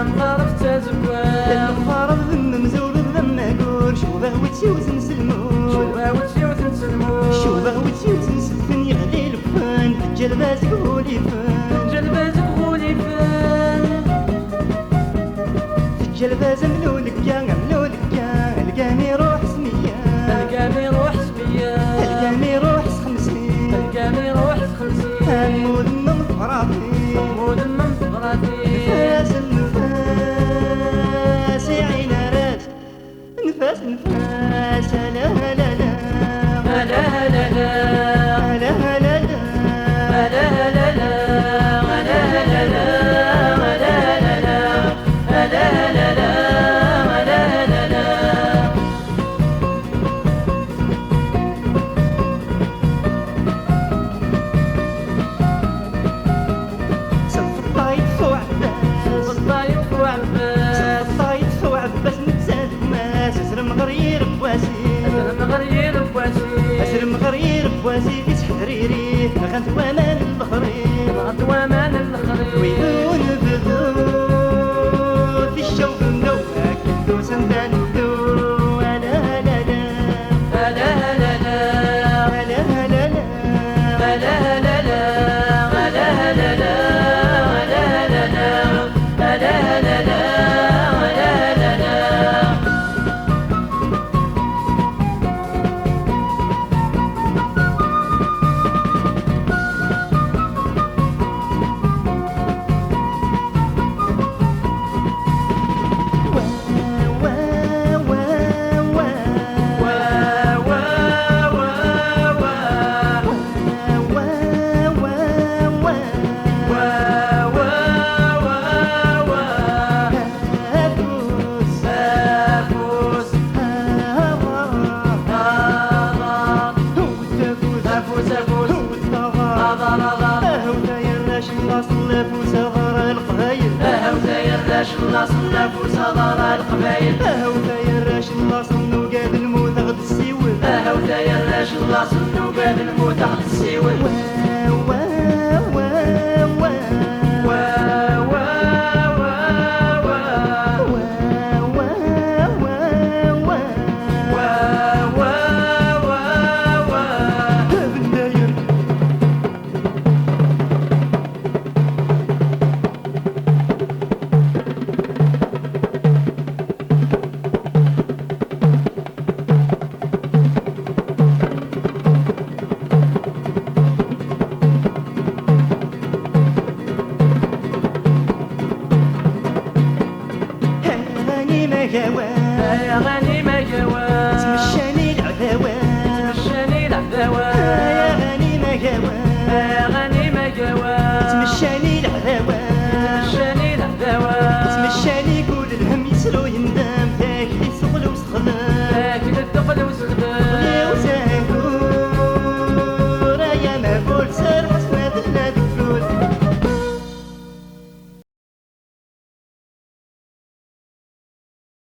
المغرب تزوار المغرب ذم مزور ذم ماكور شوبه وتشوز نسلمور شوبه وتشوت نسلمو شوبه وتشوز نسفن يغلي الفن دجال بازك هولي فن دجال بازك غولي فان دجال باز ملولك القاني روح سمية القاني روح سمية القاني روح خمسين القاني روح 50 مود من فراتي مود من فقراتي نفاس النفاس عين راس نفاس نفاس لا لا لا لا لا لا لا لا لا بواسي في تحريري غنت وامان الخريف غد وامان الخريف ويدون بدو في الشوق النوبة كدو سندان الدو لا لا لا لا لا لا لا لا لا لا الله صنف وصدر القبايل هاو ثاير راش الله صنو قاد الموت غد السيول هاو ثاير راش الله صنو قاد الموت غد السيول يا غني ما جوا تمشاني العذاوة تمشاني العذاوة يا غني ما جوا يا غني ما جوا تمشاني العذاوة